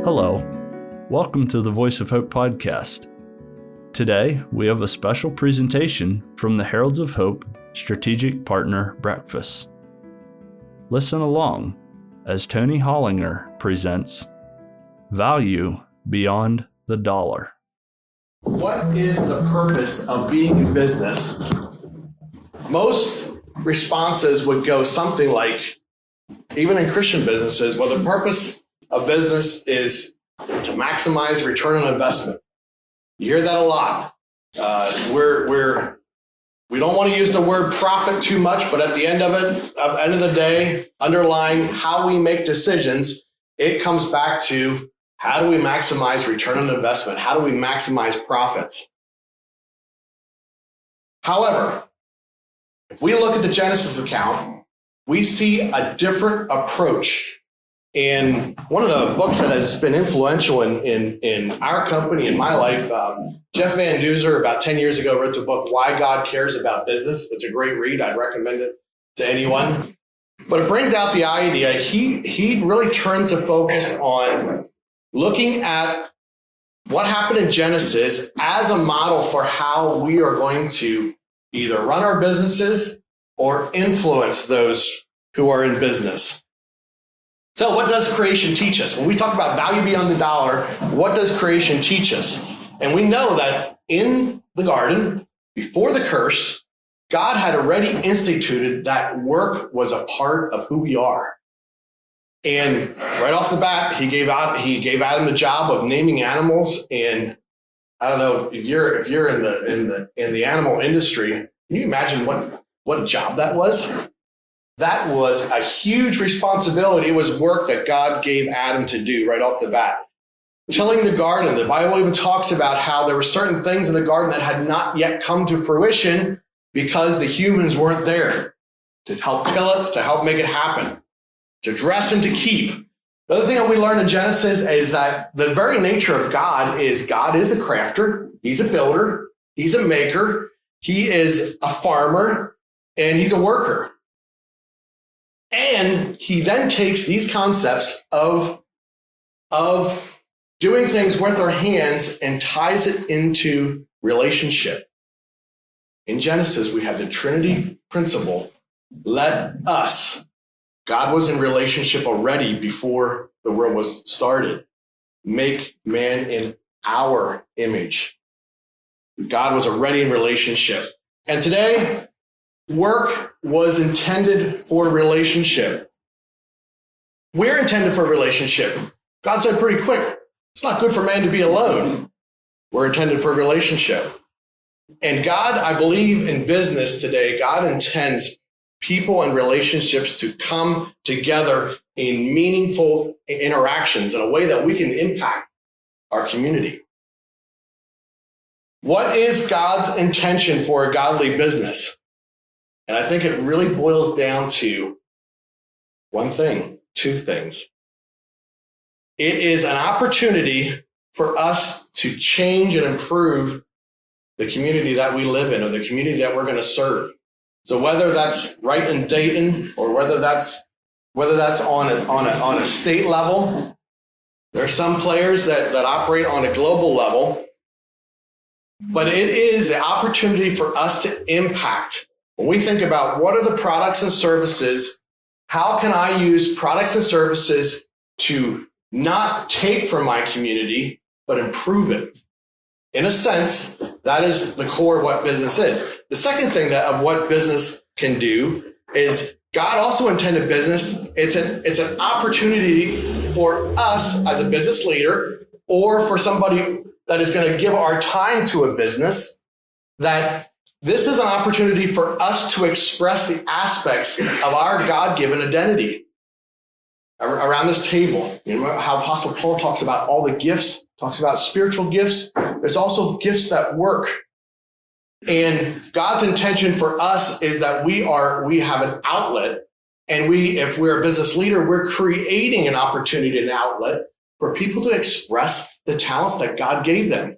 Hello, welcome to the Voice of Hope podcast. Today, we have a special presentation from the Heralds of Hope Strategic Partner Breakfast. Listen along as Tony Hollinger presents Value Beyond the Dollar. What is the purpose of being in business? Most responses would go something like, even in Christian businesses, well, the purpose of business is to maximize return on investment. You hear that a lot. We don't want to use the word profit too much, but at the end of the day, underlying how we make decisions, it comes back to how do we maximize return on investment? How do we maximize profits? However, if we look at the Genesis account, we see a different approach. And one of the books that has been influential in our company, in my life, Jeff Van Duzer, about 10 years ago, wrote the book, Why God Cares About Business. It's a great read. I'd recommend it to anyone. But it brings out the idea. He really turns the focus on looking at what happened in Genesis as a model for how we are going to either run our businesses or influence those who are in business. So what does creation teach us? When we talk about value beyond the dollar, what does creation teach us? And we know that in the garden, before the curse, God had already instituted that work was a part of who we are. And right off the bat, he gave Adam the job of naming animals. And I don't know if you're in the animal industry, can you imagine what job that was? That was a huge responsibility. It was work that God gave Adam to do right off the bat. Tilling the garden, the Bible even talks about how there were certain things in the garden that had not yet come to fruition because the humans weren't there to help till it, to help make it happen, to dress and to keep. The other thing that we learn in Genesis is that the very nature of God is a crafter, he's a builder, he's a maker, he is a farmer, and he's a worker. And he then takes these concepts of doing things with our hands and ties it into relationship. In Genesis, we have the Trinity principle. Let us. God was in relationship already before the world was started. Make man in our image. God was already in relationship. And today, work was intended for relationship. We're intended for a relationship. God said pretty quick, it's not good for man to be alone. We're intended for a relationship. And God, I believe in business today, God intends people and relationships to come together in meaningful interactions in a way that we can impact our community. What is God's intention for a godly business? And I think it really boils down to one thing, two things. It is an opportunity for us to change and improve the community that we live in or the community that we're going to serve. So whether that's right in Dayton or whether that's on a state level, there are some players that operate on a global level, but it is the opportunity for us to impact. When we think about what are the products and services, how can I use products and services to not take from my community, but improve it? In a sense, that is the core of what business is. The second thing of what business can do is God also intended business. It's an opportunity for us as a business leader or for somebody that is going to give our time to a business, that this is an opportunity for us to express the aspects of our God-given identity around this table. You know how Apostle Paul talks about all the gifts, talks about spiritual gifts. There's also gifts that work. And God's intention for us is that we have an outlet, and if we're a business leader, we're creating an opportunity, an outlet for people to express the talents that God gave them.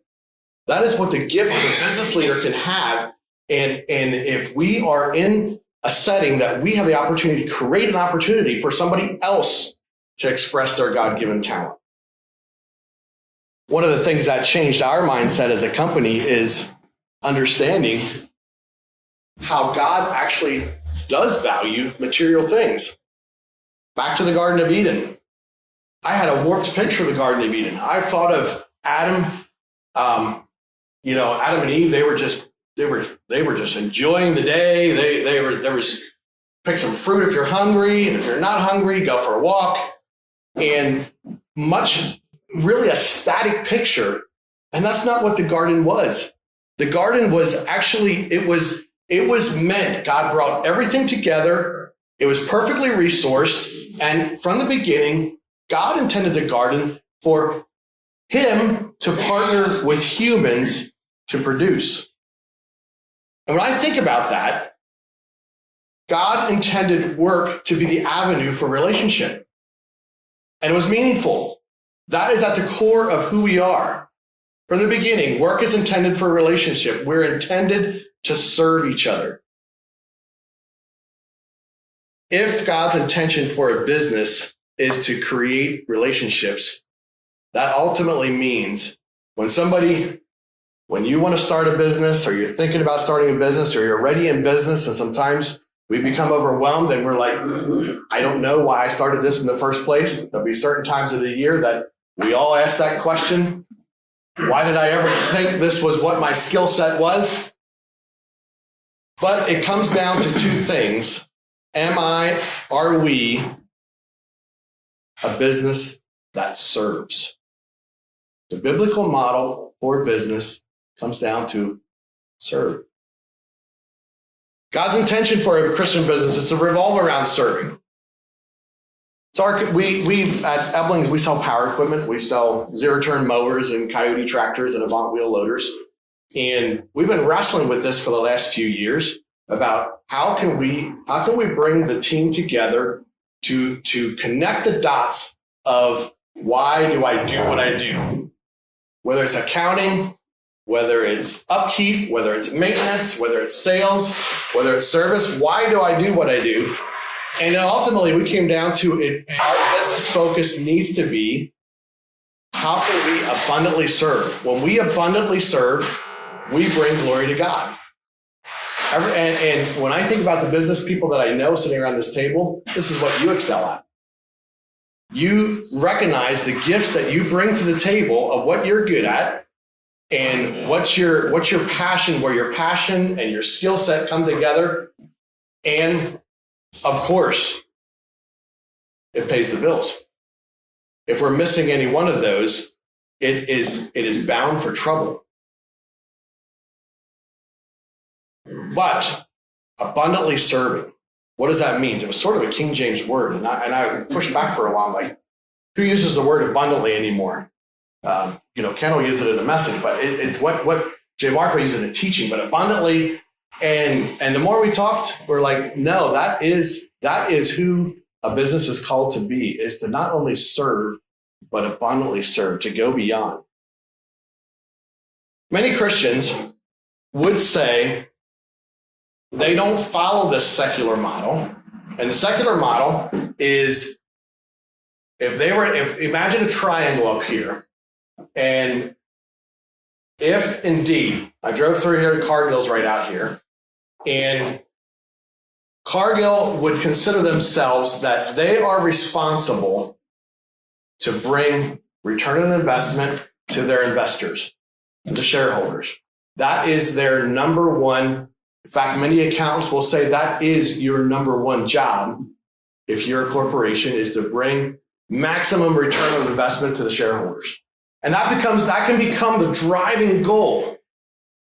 That is what the gift of a business leader can have. And if we are in a setting that we have the opportunity to create an opportunity for somebody else to express their God-given talent. One of the things that changed our mindset as a company is understanding how God actually does value material things. Back to the Garden of Eden. I had a warped picture of the Garden of Eden. I thought of Adam, Adam and Eve. They were just enjoying the day. There was pick some fruit if you're hungry, and if you're not hungry, go for a walk. And really a static picture. And that's not what the garden was. The garden was actually, it was meant. God brought everything together. It was perfectly resourced. And from the beginning, God intended the garden for him to partner with humans to produce. And when I think about that, God intended work to be the avenue for relationship. And it was meaningful. That is at the core of who we are. From the beginning, work is intended for a relationship. We're intended to serve each other. If God's intention for a business is to create relationships, that ultimately means when you want to start a business, or you're thinking about starting a business, or you're already in business, and sometimes we become overwhelmed and we're like, I don't know why I started this in the first place. There'll be certain times of the year that we all ask that question. Why did I ever think this was what my skill set was? But it comes down to two things. Are we a business that serves? The biblical model for business comes down to serve. God's intention for a Christian business is to revolve around serving. So we've at Eblings, we sell power equipment. We sell zero-turn mowers and Coyote tractors and Avant wheel loaders. And we've been wrestling with this for the last few years about how can we bring the team together to connect the dots of why do I do what I do? Whether it's accounting, whether it's upkeep, whether it's maintenance, whether it's sales, whether it's service, why do I do what I do? And then ultimately we came down to it, our business focus needs to be, how can we abundantly serve? When we abundantly serve, we bring glory to God. And when I think about the business people that I know sitting around this table, this is what you excel at. You recognize the gifts that you bring to the table of what you're good at, and what's your passion, where your passion and your skill set come together. And of course, it pays the bills. If we're missing any one of those, it is bound for trouble. But abundantly serving, what does that mean? It was sort of a King James word, and I pushed back for a while, like, who uses the word abundantly anymore? Ken will use it in the message, but it's what J. Marco used in the teaching, but abundantly. And the more we talked, we're like, no, that is who a business is called to be, is to not only serve, but abundantly serve, to go beyond. Many Christians would say they don't follow the secular model. And the secular model is, imagine a triangle up here. And if indeed, I drove through here, Cargill's right out here, and Cargill would consider themselves that they are responsible to bring return on investment to their investors, the shareholders. That is their number one. In fact, many accountants will say that is your number one job, if you're a corporation, is to bring maximum return on investment to the shareholders. And that can become the driving goal.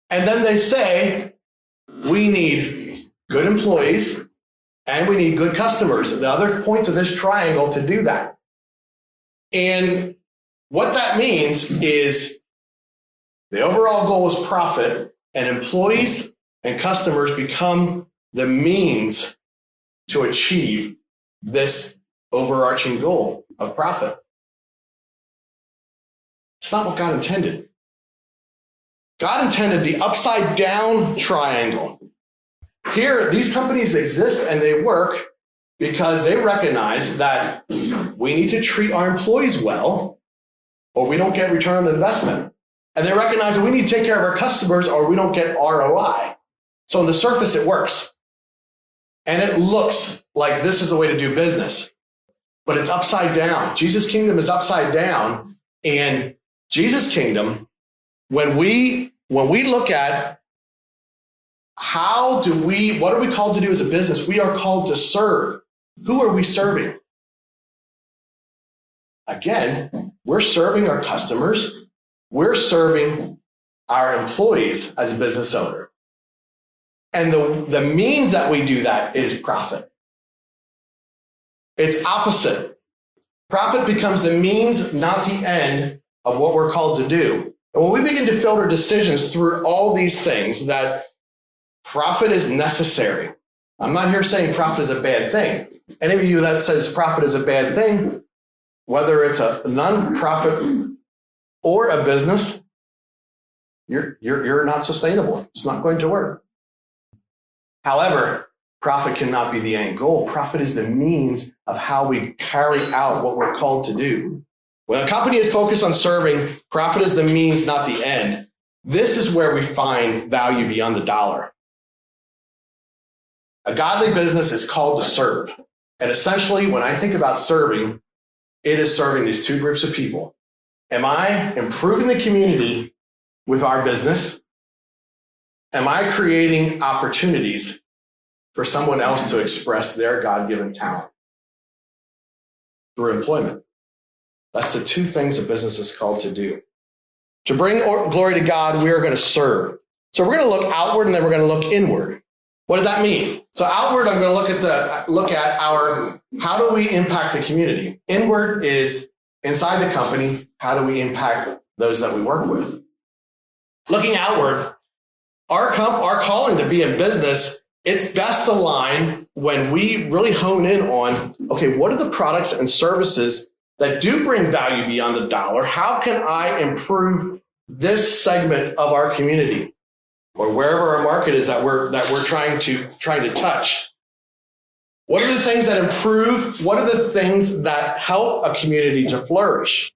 And then they say, we need good employees and we need good customers, the other points of this triangle to do that. And what that means is the overall goal is profit, and employees and customers become the means to achieve this overarching goal of profit. It's not what God intended. God intended the upside down triangle. Here, these companies exist and they work because they recognize that we need to treat our employees well or we don't get return on investment. And they recognize that we need to take care of our customers or we don't get ROI. So on the surface, it works. And it looks like this is the way to do business. But it's upside down. Jesus' kingdom is upside down. And Jesus' kingdom, when we look at what are we called to do as a business? We are called to serve. Who are we serving? Again, we're serving our customers. We're serving our employees as a business owner. And the means that we do that is profit. It's opposite. Profit becomes the means, not the end of what we're called to do. And when we begin to filter decisions through all these things, that profit is necessary. I'm not here saying profit is a bad thing. Any of you that says profit is a bad thing, whether it's a non-profit or a business, you're not sustainable. It's not going to work. However, profit cannot be the end goal. Profit is the means of how we carry out what we're called to do. When a company is focused on serving, profit is the means, not the end. This is where we find value beyond the dollar. A godly business is called to serve. And essentially, when I think about serving, it is serving these two groups of people. Am I improving the community with our business? Am I creating opportunities for someone else to express their God-given talent through employment? That's the two things a business is called to do. To bring glory to God, we are going to serve. So we're going to look outward and then we're going to look inward. What does that mean? So outward, I'm going to look at our how do we impact the community? Inward is inside the company. How do we impact those that we work with? Looking outward, our calling to be in business, it's best aligned when we really hone in on, okay, what are the products and services that do bring value beyond the dollar? How can I improve this segment of our community or wherever our market is that we're trying to touch? What are the things that improve? What are the things that help a community to flourish?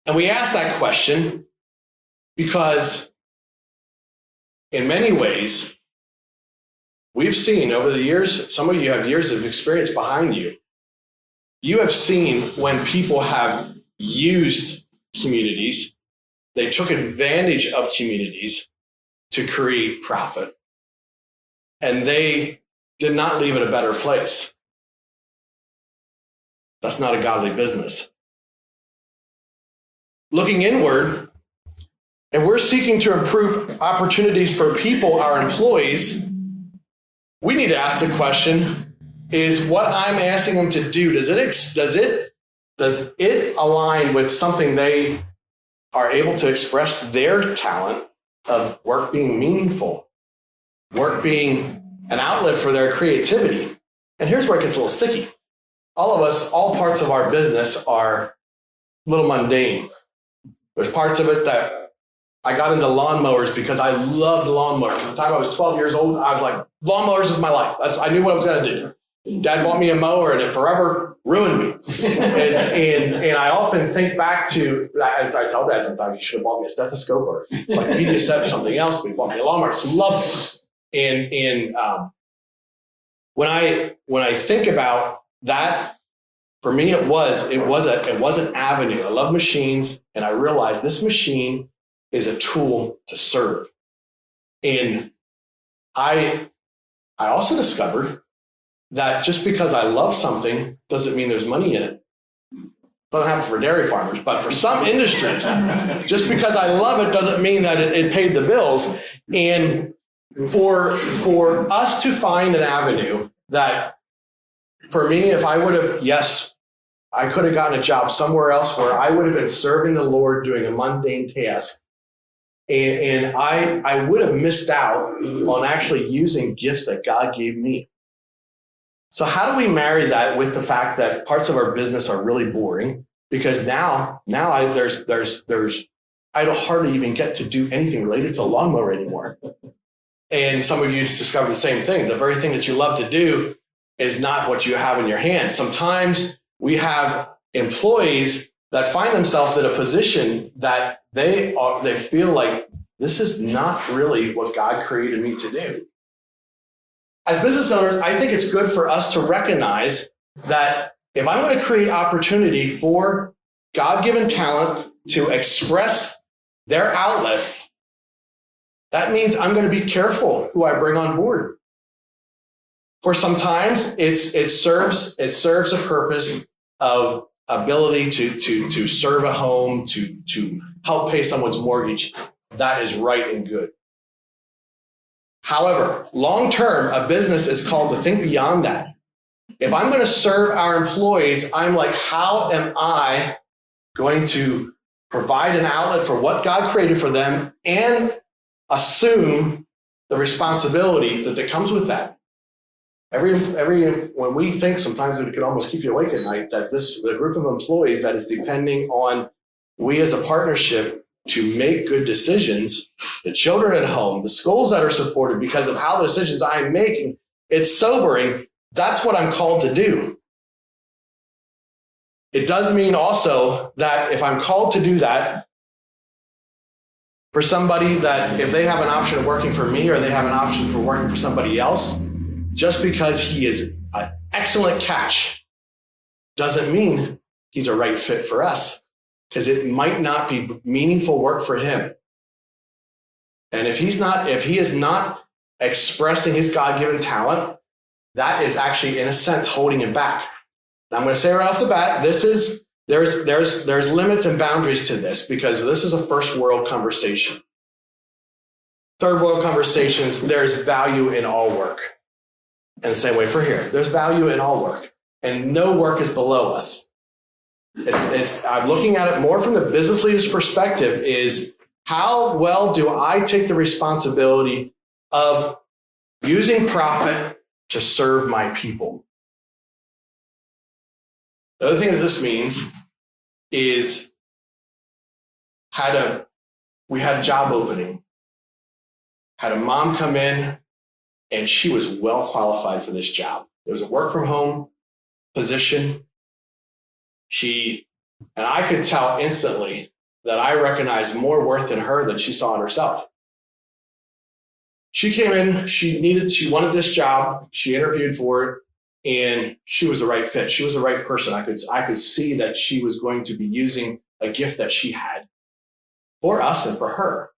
And we ask that question because in many ways, we've seen over the years, some of you have years of experience behind you. You have seen when people have used communities, they took advantage of communities to create profit, and they did not leave it a better place. That's not a godly business. Looking inward, and we're seeking to improve opportunities for people, our employees, we need to ask the question, is what I'm asking them to do, does it align with something they are able to express their talent of work being meaningful, work being an outlet for their creativity? And here's where it gets a little sticky. All of us, all parts of our business are a little mundane. There's parts of it that I got into lawnmowers because I loved lawnmowers. From the time I was 12 years old, I was like, lawnmowers is my life. I knew what I was going to do. Dad bought me a mower and it forever ruined me. and I often think back to, as I tell Dad sometimes, you should have bought me a stethoscope or like a media set or something else, but he bought me a lawnmower. I loved it. And when I think about that, for me, it was an avenue. I love machines, and I realized this machine is a tool to serve. And I also discovered that just because I love something doesn't mean there's money in it. Doesn't happen for dairy farmers, but for some industries, just because I love it doesn't mean that it paid the bills. And for us to find an avenue that, for me, if I would have, yes, I could have gotten a job somewhere else where I would have been serving the Lord doing a mundane task. And I would have missed out on actually using gifts that God gave me. So how do we marry that with the fact that parts of our business are really boring? Because now I don't hardly even get to do anything related to a lawnmower anymore. And some of you discovered the same thing. The very thing that you love to do is not what you have in your hands. Sometimes we have employees that find themselves in a position that they feel like this is not really what God created me to do. As business owners, I think it's good for us to recognize that if I'm going to create opportunity for God-given talent to express their outlet, that means I'm going to be careful who I bring on board. For sometimes it serves a purpose of ability to serve a home, to help pay someone's mortgage. That is right and good. However, long term, a business is called to think beyond that. If I'm going to serve our employees, I'm like, how am I going to provide an outlet for what God created for them and assume the responsibility that comes with that? When we think, sometimes it could almost keep you awake at night, that the group of employees that is depending on we as a partnership to make good decisions, the children at home, the schools that are supported because of how the decisions I'm making, it's sobering. That's what I'm called to do. It does mean also that if I'm called to do that, for somebody that if they have an option of working for me or they have an option for working for somebody else, just because he is an excellent catch doesn't mean he's a right fit for us, because it might not be meaningful work for him. And if he is not expressing his God-given talent, that is actually, in a sense, holding him back. Now, I'm going to say right off the bat, there's limits and boundaries to this, because this is a first world conversation. Third world conversations, there's value in all work. And the same way for here, there's value in all work, and no work is below us. I'm looking at it more from the business leader's perspective, is how well do I take the responsibility of using profit to serve my people? The other thing that this means is we had a job opening, had a mom come in, and she was well qualified for this job. There was a work from home position. And I could tell instantly that I recognized more worth in her than she saw in herself. She came in, she wanted this job, she interviewed for it, and she was the right fit. She was the right person. I could see that she was going to be using a gift that she had for us and for her.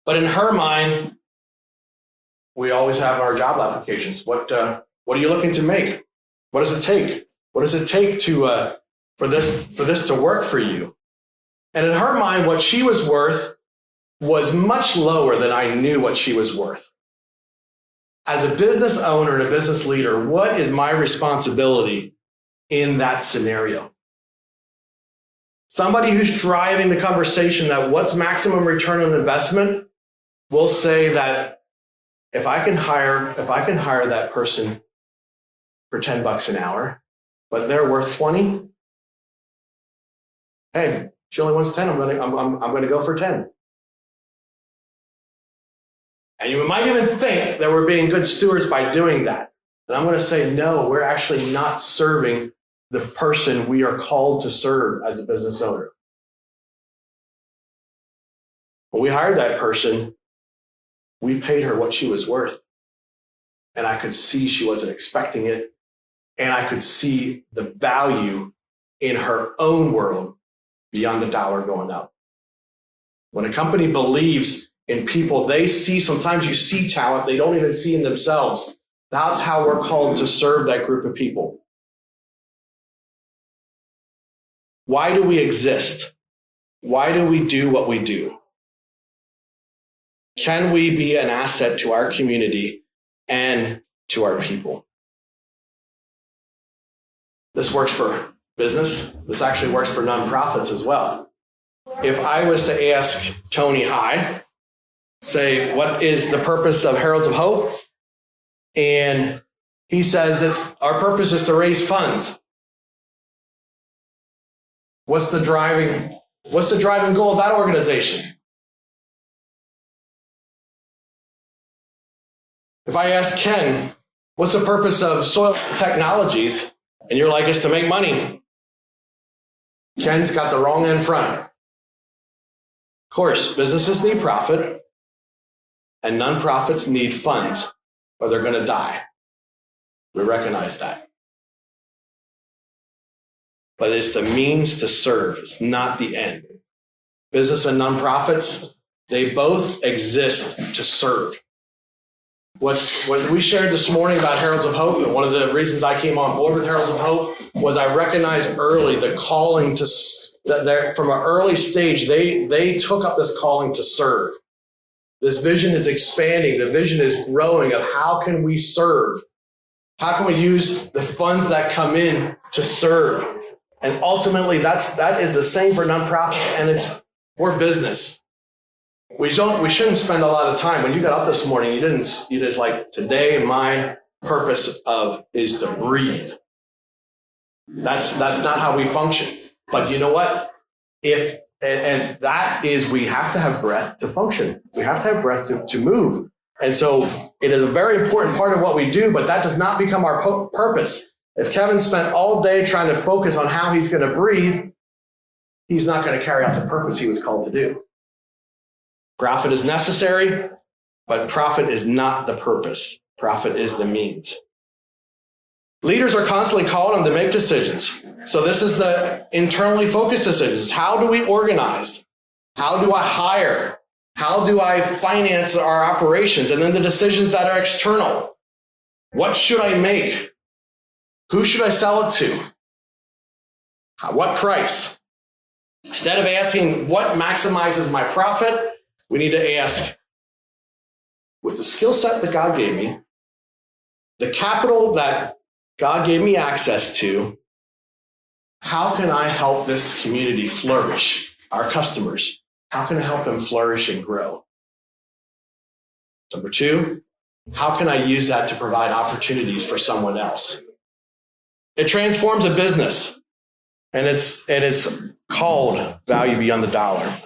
But in her mind, we always have our job applications. What are you looking to make? What does it take? What does it take for this to work for you? And in her mind, what she was worth was much lower than I knew what she was worth. As a business owner and a business leader, what is my responsibility in that scenario? Somebody who's driving the conversation that what's maximum return on investment will say that if I can hire that person for $10 an hour, but they're worth 20, hey, she only wants 10. I'm going to go for 10. And you might even think that we're being good stewards by doing that. And I'm going to say, no, we're actually not serving the person we are called to serve as a business owner. When we hired that person, we paid her what she was worth. And I could see she wasn't expecting it. And I could see the value in her own world beyond the dollar going up. When a company believes in people, they see, sometimes you see talent they don't even see in themselves. That's how we're called to serve that group of people. Why do we exist? Why do we do what we do? Can we be an asset to our community and to our people? This works for business. This actually works for nonprofits as well. If I was to ask Tony High, say, what is the purpose of Heralds of Hope? And he says our purpose is to raise funds. What's the driving goal of that organization? If I ask Ken, what's the purpose of soil technologies? And you're like, it's to make money. Ken's got the wrong end front. Of course, businesses need profit, and nonprofits need funds, or they're going to die. We recognize that. But it's the means to serve. It's not the end. Business and nonprofits, they both exist to serve. What we shared this morning about Heralds of Hope, and one of the reasons I came on board with Heralds of Hope was I recognized early the calling to that from an early stage, they took up this calling to serve. This vision is expanding. The vision is growing of how can we serve? How can we use the funds that come in to serve? And ultimately, that is the same for nonprofit, and it's for business. We shouldn't spend a lot of time. When you got up this morning, you just like, today my purpose is to breathe. That's not how we function. But you know what? And that is, we have to have breath to function. We have to have breath to move. And so it is a very important part of what we do, but that does not become our purpose. If Kevin spent all day trying to focus on how he's going to breathe, he's not going to carry out the purpose he was called to do. Profit is necessary, but profit is not the purpose. Profit is the means. Leaders are constantly called on to make decisions. So this is the internally focused decisions. How do we organize? How do I hire? How do I finance our operations? And then the decisions that are external. What should I make? Who should I sell it to? What price? Instead of asking what maximizes my profit, we need to ask, with the skill set that God gave me, the capital that God gave me access to, how can I help this community flourish? Our customers, how can I help them flourish and grow? Number two, how can I use that to provide opportunities for someone else? It transforms a business, and it's called value beyond the dollar.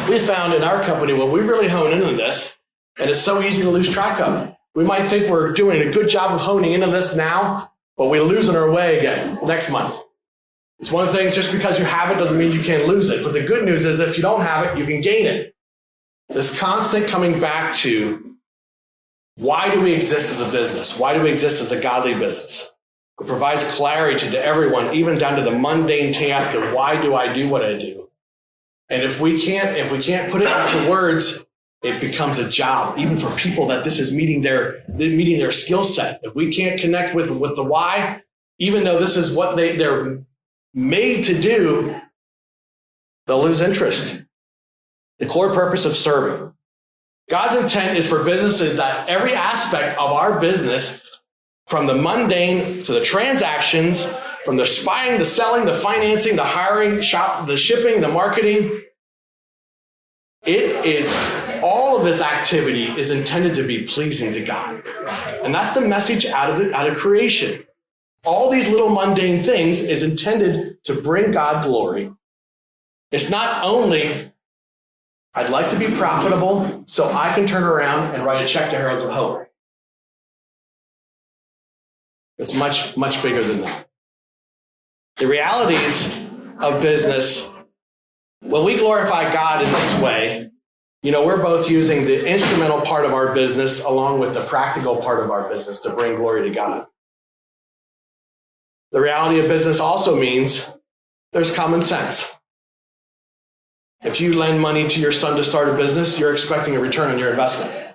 We found in our company, when we really hone into this, and it's so easy to lose track of. We might think we're doing a good job of honing into this now, but we're losing our way again next month. It's one of the things, just because you have it doesn't mean you can't lose it. But the good news is if you don't have it, you can gain it. This constant coming back to, why do we exist as a business? Why do we exist as a godly business? It provides clarity to everyone, even down to the mundane task of why do I do what I do? And if we can't put it into words, it becomes a job, even for people that this is meeting their skill set. If we can't connect with the why, even though this is what they're made to do, they'll lose interest. The core purpose of serving. God's intent is for businesses that every aspect of our business, from the mundane to the transactions, from the buying, the selling, the financing, the hiring, the shipping, the marketing, all of this activity is intended to be pleasing to God. And that's the message out of creation. All these little mundane things is intended to bring God glory. It's not only, I'd like to be profitable so I can turn around and write a check to Heralds of Hope. It's much, much bigger than that. The realities of business, when we glorify God in this way, we're both using the instrumental part of our business along with the practical part of our business to bring glory to God. The reality of business also means there's common sense. If you lend money to your son to start a business, you're expecting a return on your investment.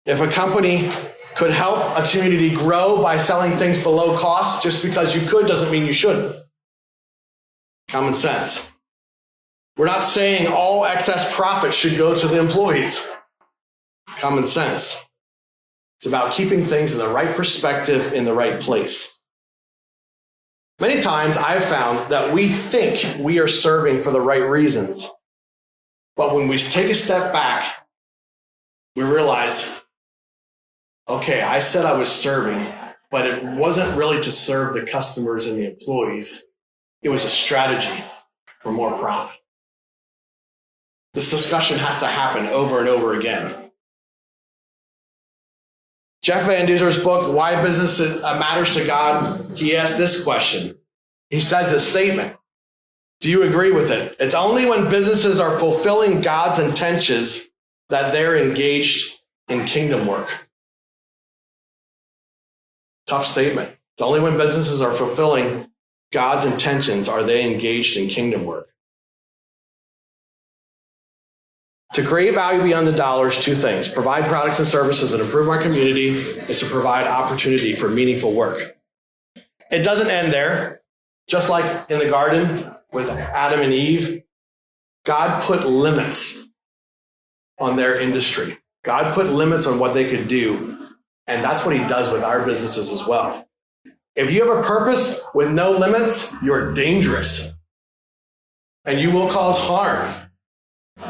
If a company could help a community grow by selling things below cost, just because you could doesn't mean you shouldn't. Common sense. We're not saying all excess profit should go to the employees. Common sense. It's about keeping things in the right perspective, in the right place. Many times I've found that we think we are serving for the right reasons. But when we take a step back, we realize, okay, I said I was serving, but it wasn't really to serve the customers and the employees. It was a strategy for more profit. This discussion has to happen over and over again. Jeff Van Duser's book, Why Business Matters to God, he asked this question. He says this statement. Do you agree with it? It's only when businesses are fulfilling God's intentions that they're engaged in kingdom work. Tough statement. It's only when businesses are fulfilling God's intentions are they engaged in kingdom work. To create value beyond the dollars, two things. Provide products and services that improve our community is to provide opportunity for meaningful work. It doesn't end there. Just like in the garden with Adam and Eve, God put limits on their industry. God put limits on what they could do, and that's what he does with our businesses as well. If you have a purpose with no limits, you're dangerous, and you will cause harm.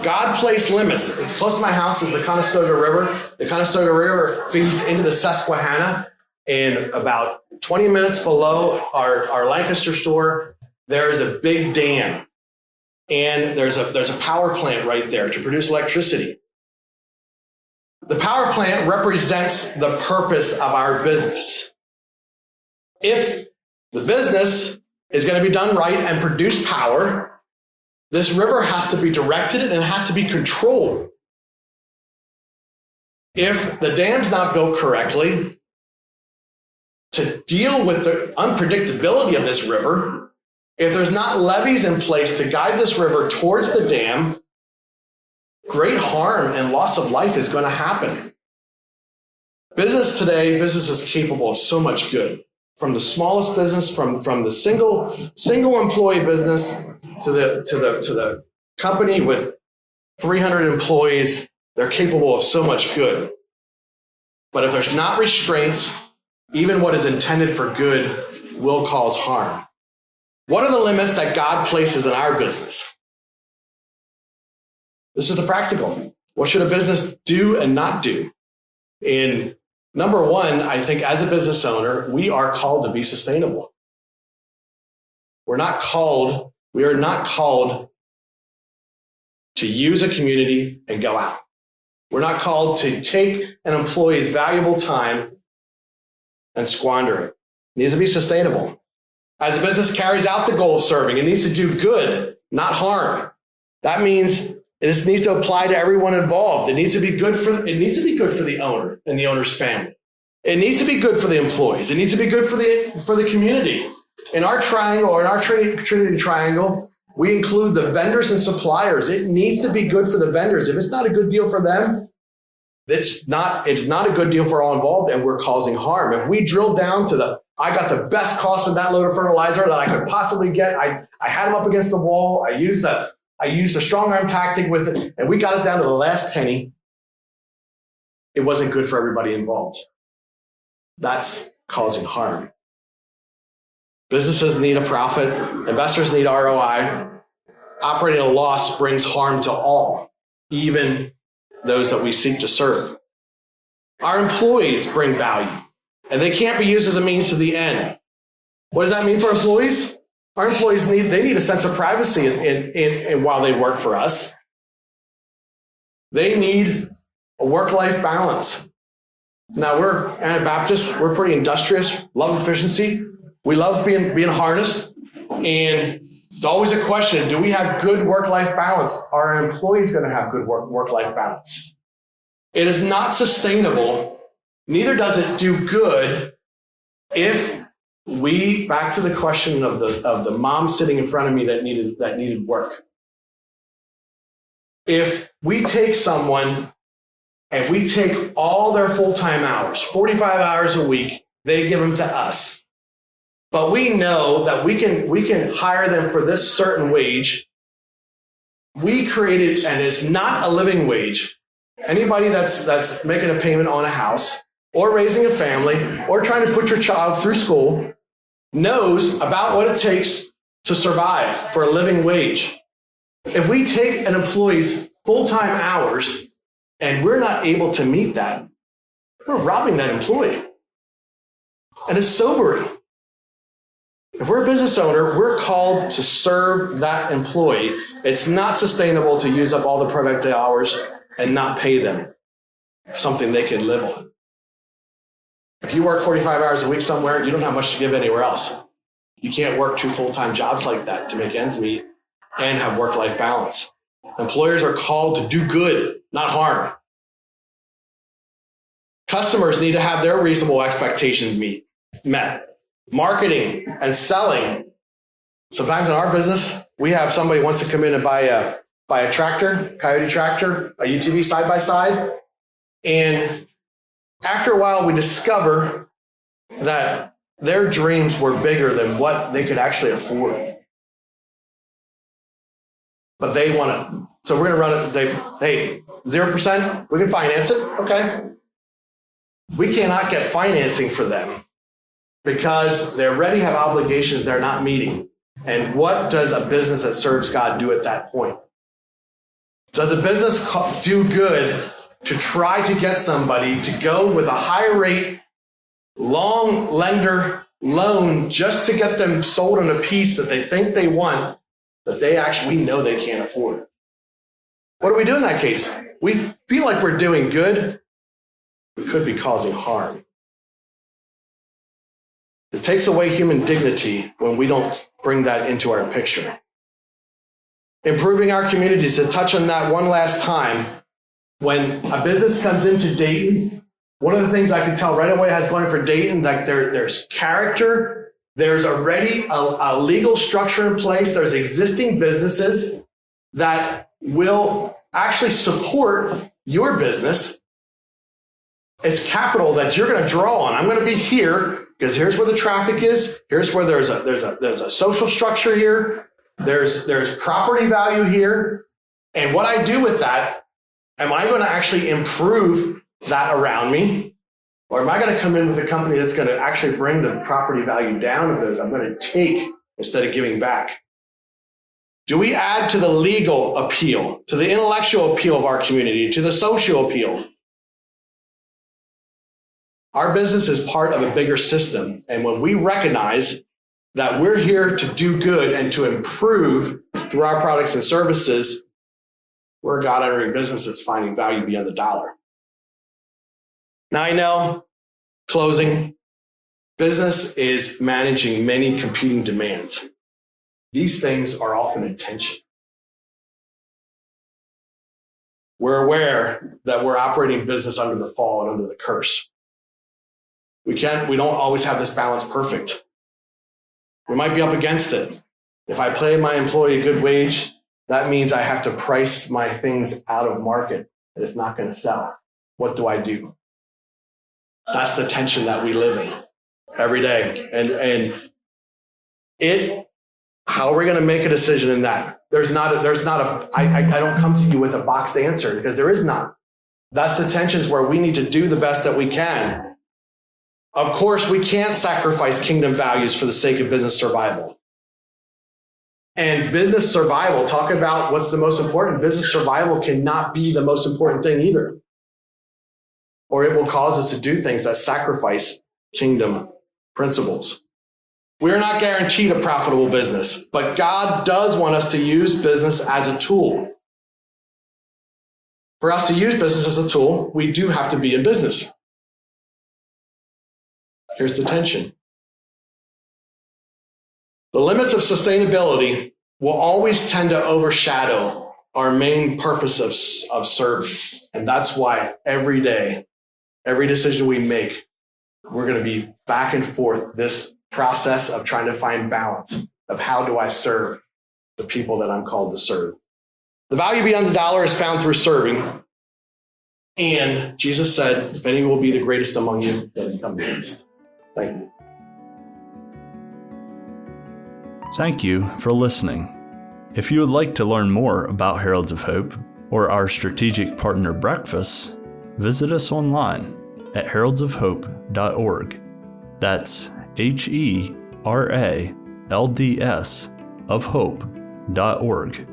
God placed limits. As close to my house is the Conestoga River. The Conestoga River feeds into the Susquehanna, and about 20 minutes below our Lancaster store, there is a big dam, and there's a power plant right there to produce electricity. The power plant represents the purpose of our business. If the business is going to be done right and produce power, this river has to be directed and it has to be controlled. If the dam's not built correctly, to deal with the unpredictability of this river, if there's not levees in place to guide this river towards the dam, great harm and loss of life is going to happen. Business today, business is capable of so much good. From the smallest business, from the single employee business to the company with 300 employees, they're capable of so much good. But if there's not restraints, even what is intended for good will cause harm. What are the limits that God places in our business? This is the practical. What should a business do and not do? And number one, I think as a business owner, we are called to be sustainable. We are not called to use a community and go out. We're not called to take an employee's valuable time and squander it. It needs to be sustainable. As a business carries out the goal of serving, it needs to do good, not harm. That means this needs to apply to everyone involved. It needs to be good for the owner and the owner's family. It needs to be good for the employees. It needs to be good for the community. In our triangle, or in our Trinity Triangle, we include the vendors and suppliers. It needs to be good for the vendors. If it's not a good deal for them, it's not a good deal for all involved, and we're causing harm. If we drill down to I got the best cost of that load of fertilizer that I could possibly get. I had them up against the wall. I used a strong arm tactic with it, and we got it down to the last penny. It wasn't good for everybody involved. That's causing harm. Businesses need a profit. Investors need ROI. Operating at a loss brings harm to all, even those that we seek to serve. Our employees bring value, and they can't be used as a means to the end. What does that mean for employees? Our employees need a sense of privacy in while they work for us. They need a work-life balance. Now, we're Anabaptists. We're pretty industrious, love efficiency. We love being harnessed. And it's always a question, do we have good work-life balance? Are our employees going to have good work-life balance? It is not sustainable. Neither does it do good if we, back to the question of the mom sitting in front of me that needed work. If we take someone and we take all their full-time hours, 45 hours a week, they give them to us. But we know that we can hire them for this certain wage. We created, and it's not a living wage. Anybody that's making a payment on a house or raising a family or trying to put your child through school knows about what it takes to survive for a living wage. If we take an employee's full-time hours and we're not able to meet that, we're robbing that employee. And it's sobering. If we're a business owner, we're called to serve that employee. It's not sustainable to use up all the productive hours and not pay them something they can live on. If you work 45 hours a week somewhere, you don't have much to give anywhere else. You can't work 2 full-time jobs like that to make ends meet and have work-life balance. Employers are called to do good, not harm. Customers need to have their reasonable expectations met. Marketing and selling. Sometimes in our business, we have somebody wants to come in and buy a tractor, Coyote tractor, a UTV side by side. And after a while, we discover that their dreams were bigger than what they could actually afford. But they want it. So we're going to run it. Hey, 0%, we can finance it. Okay. We cannot get financing for them because they already have obligations they're not meeting. And what does a business that serves God do at that point? Does a business do good to try to get somebody to go with a high rate, long lender loan just to get them sold on a piece that they think they want, that they actually, we know they can't afford? What do we do in that case? We feel like we're doing good. We could be causing harm. It takes away human dignity when we don't bring that into our picture. Improving our communities, to touch on that one last time, when a business comes into Dayton, one of the things I can tell right away has going for Dayton, that there's character, there's already a legal structure in place, there's existing businesses that will actually support your business. It's capital that you're going to draw on. I'm going to be here because here's where the traffic is. Here's where there's a social structure here. There's property value here. And what I do with that, am I going to actually improve that around me? Or am I going to come in with a company that's going to actually bring the property value down of those? I'm going to take instead of giving back. Do we add to the legal appeal, to the intellectual appeal of our community, to the social appeal? Our business is part of a bigger system, and when we recognize that we're here to do good and to improve through our products and services, we're a God-honoring business that's finding value beyond the dollar. Now I know, closing, business is managing many competing demands. These things are often in tension. We're aware that we're operating business under the fall and under the curse. We don't always have this balance perfect. We might be up against it. If I pay my employee a good wage, that means I have to price my things out of market and it's not going to sell. What do I do? That's the tension that we live in every day. And how are we going to make a decision in that? I don't come to you with a boxed answer because there is none. That's the tensions where we need to do the best that we can. Of course, we can't sacrifice kingdom values for the sake of business survival. And business survival, talk about what's the most important. Business survival cannot be the most important thing either. Or it will cause us to do things that sacrifice kingdom principles. We're not guaranteed a profitable business, but God does want us to use business as a tool. For us to use business as a tool, we do have to be in business. Here's the tension. The limits of sustainability will always tend to overshadow our main purpose of serving. And that's why every day, every decision we make, we're going to be back and forth this process of trying to find balance of how do I serve the people that I'm called to serve. The value beyond the dollar is found through serving. And Jesus said, if any will be the greatest among you, then become the least. Thank you. Thank you for listening. If you would like to learn more about Heralds of Hope or our strategic partner breakfasts, visit us online at heraldsofhope.org. That's HERALDS of hope.org.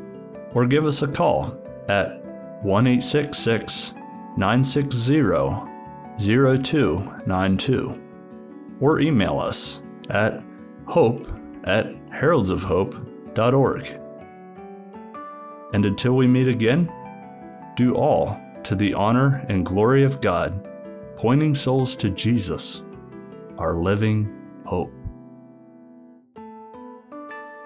Or give us a call at 1-866-960-0292. Or email us at hope at heraldsofhope.org. And until we meet again, do all to the honor and glory of God, pointing souls to Jesus, our living hope.